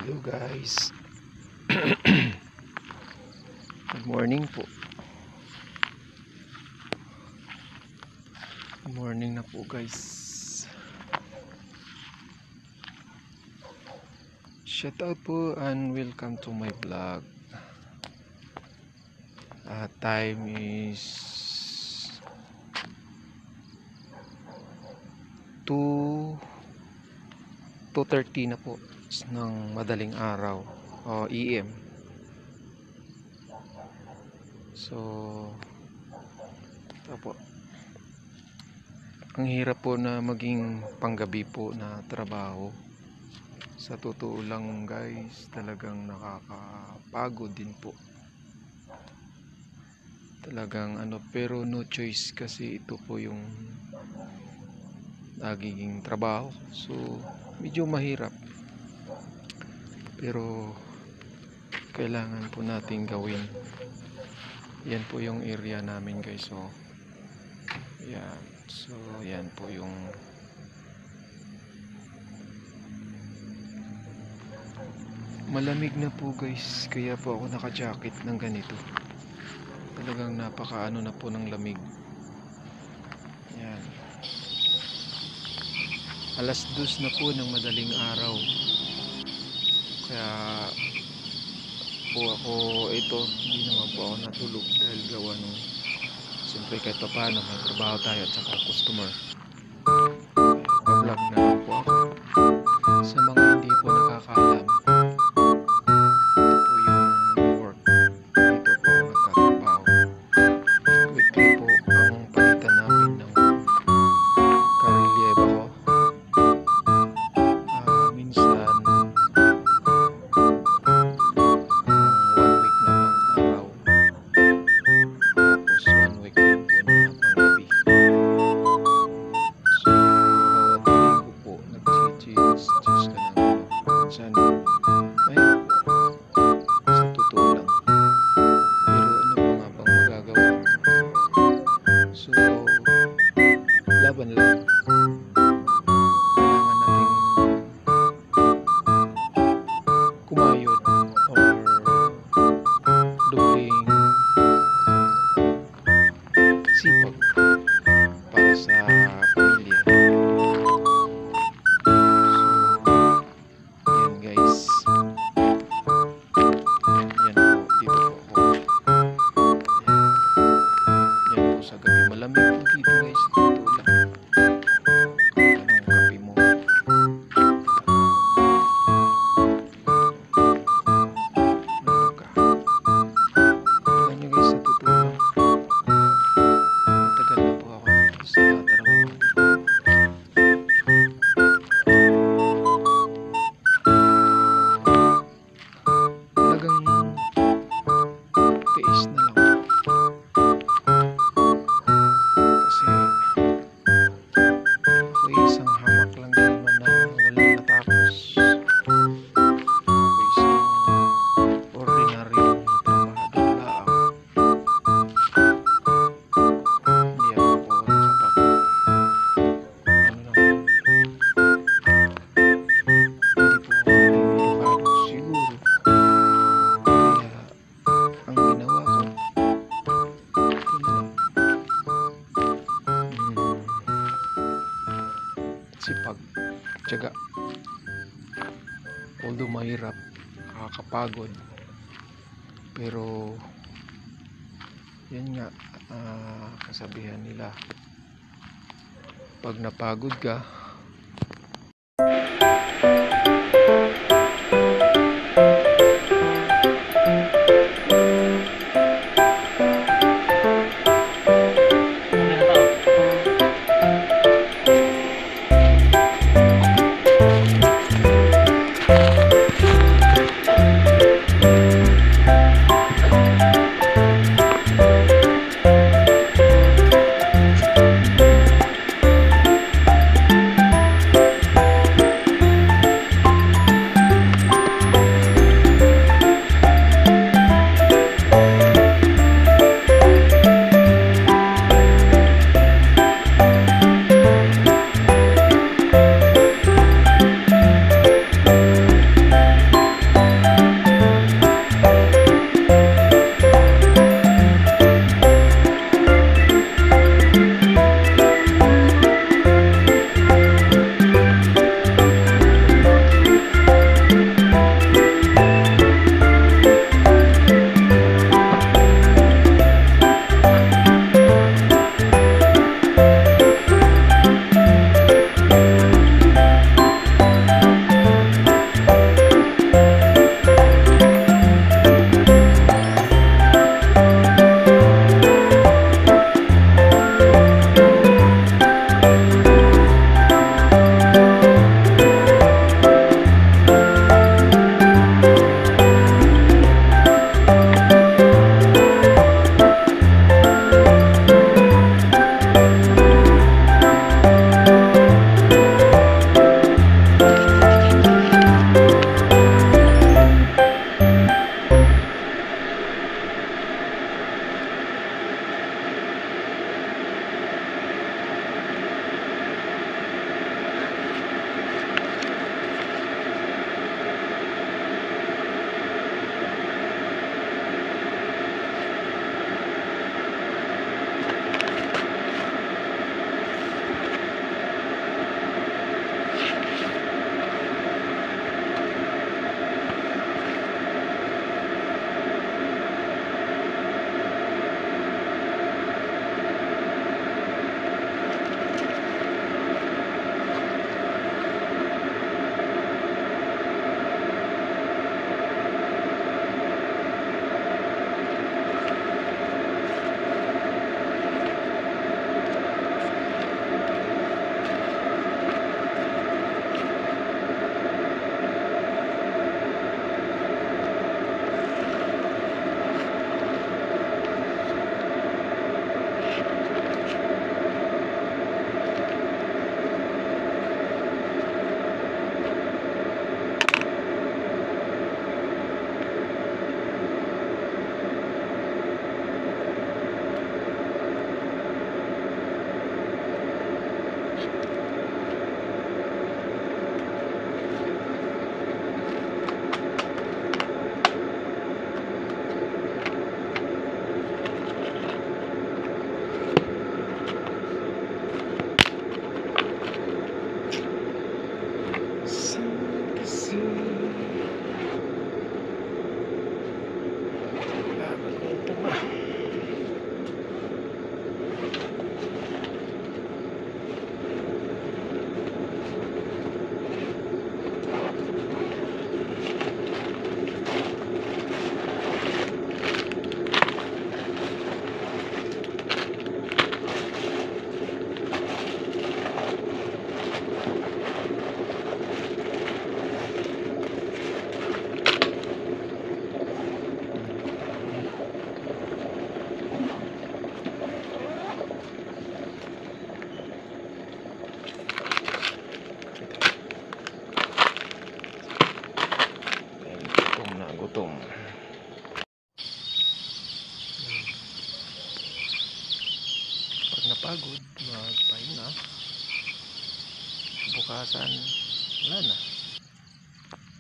Hello guys. Good morning po. Good morning na po guys. Shout out po and welcome to my vlog. Time is 2:30 na po ng madaling araw o EM. So ito po, ang hirap po na maging panggabi po na trabaho. Sa totoo lang guys, talagang nakakapagod din po. Talagang pero no choice kasi ito po yung nagiging trabaho. So medyo mahirap, pero kailangan po nating gawin. Yan po yung area namin guys. So yan, so yan po yung malamig na po guys, kaya po ako naka-jacket ng ganito. Talagang napaka na po ng lamig. Yan, alas 2 na po ng madaling araw. Kaya po ako hindi naman po ako natulog dahil gawa nung siyempre kahit pa paano may trabaho tayo at saka customer. Pa-vlog na lang po ako. Sa mga hindi po nakakaalam, ito po yung work. Dito po ako nagtatrabaho. Weekly po ang palitan namin ng karelyebo ko. Minsan 1 week na pang araw, tapos 1 week din po na pang gabi. So bawat linggo po nag-change ka ng minsan mahirap po sa totoo lang, pero ano pa nga bang magagawa. So laban lang, kailangan nating kumayod or dubling sipag para sa pamilya. So yan guys, yan po, dito po ako. Yan po sa gabi, malamig po dito guys, sa totoo lang. Anong kape mo? Ano ka? Alam nyo guys, sa totoo lang, matagal na po ako dito sa trabaho. Talagang tiis na lang. Kasi ako isang hamak lang din naman na walang natapos. Ako isang ordinary trabahador lang. Hindi ako po nakapag lang, hindi po ako naging edukado siguro. Kaya ang ginawa ko, ito na lang. Sipag, tiyaga. Although mahirap, nakakapagod, pero yan nga, kasabihan nila, pag napagod ka, kinabukasan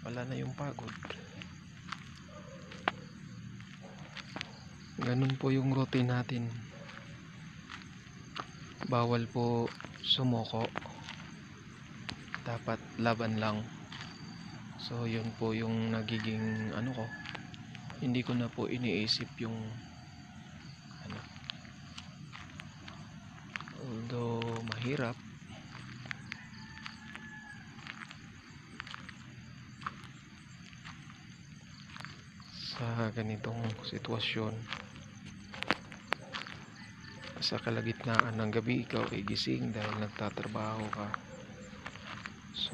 wala na yung pagod. Ganun po yung routine natin. Bawal po sumuko, dapat laban lang. So yun po yung nagiging ano ko, hindi ko na po iniisip yung ano, although mahirap, sa ganitong sitwasyon, sa kalagitnaan ng gabi ikaw ay gising dahil nagtatrabaho ka. So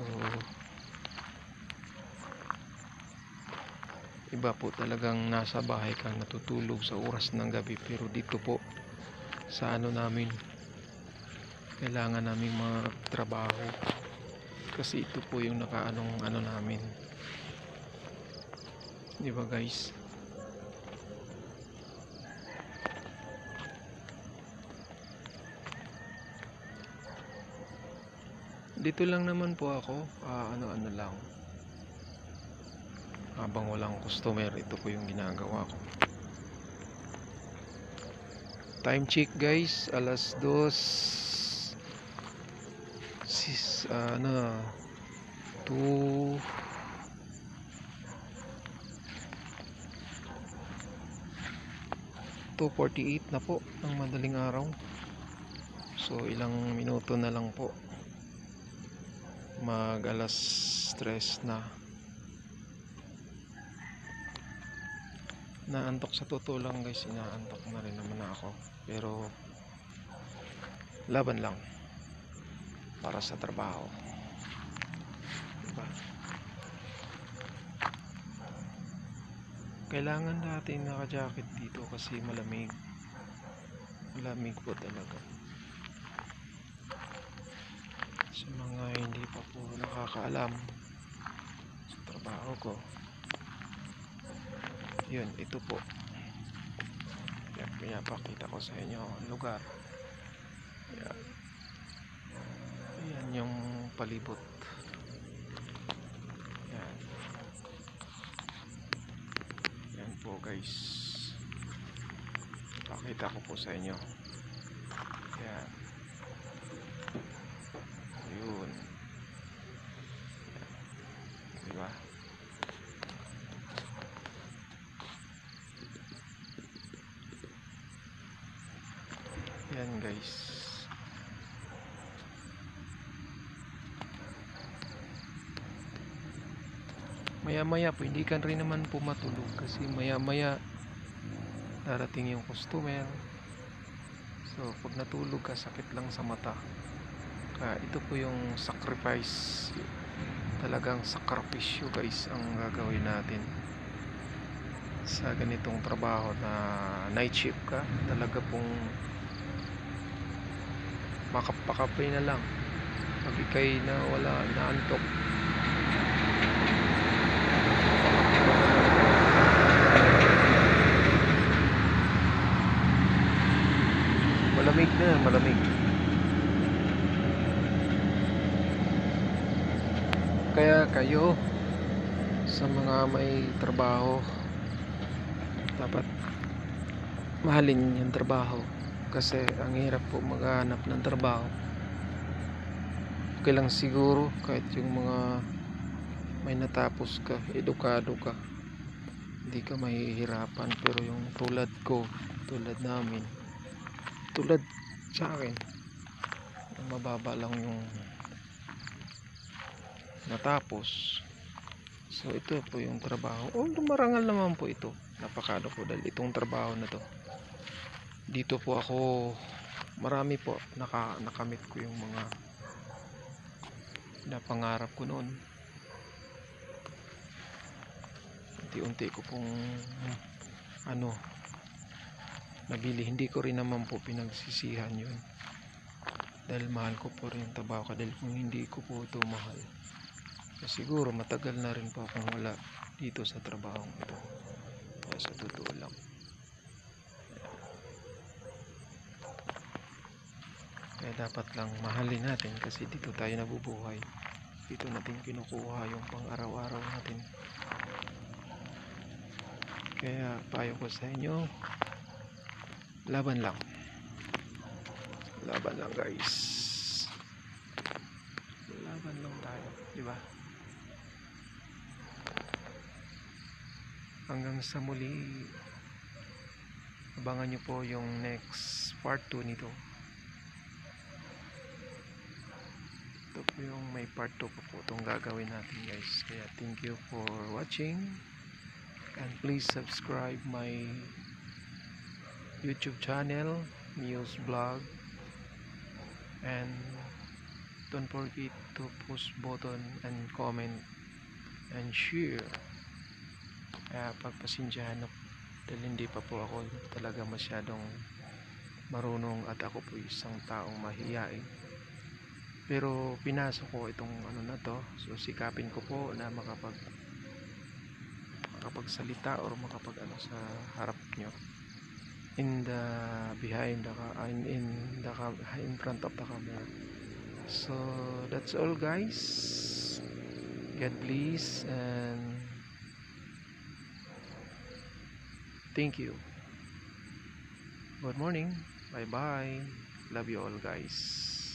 iba po talagang nasa bahay kang natutulog sa oras ng gabi, pero dito po sa ano namin, kailangan namin magtrabaho kasi ito po yung nakaanong ano namin, di ba guys? Dito lang naman po ako, ano lang, habang walang customer, ito po yung ginagawa ko. Time check guys, alas 2 2:48 na po ng madaling araw. So ilang minuto na lang po mag alas 3 na. Naantok sa totoo lang guys, inaantok na rin naman ako, pero laban lang para sa trabaho, diba? Kailangan natin naka-jacket dito kasi malamig po talaga. Sa mga hindi pa po nakakaalam sa trabaho ko, yun, ito po pinapakita ko sa inyo ang lugar. Yan yung palibot. Yan po guys, pakita ko po sa inyo. Yan, yun, diba? Yan guys, maya po hindi ka rin naman po matulog kasi maya darating yung customer. So pag natulog ka, sakit lang sa mata. Kaya ito po yung sacrifice, talagang sakripisyo guys ang gagawin natin sa ganitong trabaho na night shift ka. Talaga pong makapakapay na lang pag ikay na wala, naantok. Malamig. Kaya kayo sa mga may trabaho, dapat mahalin yung trabaho kasi ang hirap po maghanap ng trabaho. Okay lang siguro kahit yung mga may natapos ka, edukado ka, hindi ka mahihirapan, pero yung tulad ko, tulad namin, tulad sa akin, mababa lang yung natapos. So ito po yung trabaho. Marangal naman po ito, napakado po dahil itong trabaho na to, dito po ako marami po nakamit ko yung mga napangarap ko noon. Unti-unti ko pong nabili. Hindi ko rin naman po pinagsisihan yun dahil mahal ko po rin yung trabaho ko. Dahil kung hindi ko po ito mahal, siguro matagal na rin po akong wala dito sa trabaho ito. Kaya sa totoo lang, Kaya dapat lang mahalin natin kasi dito tayo nabubuhay. Dito natin kinukuha yung pang araw-araw natin. Kaya payo ko sa inyo, laban lang. Laban lang guys. Laban lang tayo, di ba? Hanggang sa muli, abangan nyo po yung next part 2 nito. Ito po yung may part 2 po itong gagawin natin guys. Kaya thank you for watching. And please subscribe my YouTube channel, Muse Vlog. And don't forget to push button and comment and share. Kaya pagpasensyahan na dahil hindi pa po ako talaga masyadong marunong at ako po isang taong mahiyain. Pero pinasok ko itong ano na to, so sikapin ko po na makapagsalita or makapag ano sa harap nyo. In the behind the in front of the camera. So that's all guys. God bless and thank you. Good morning. Bye bye. Love you all guys.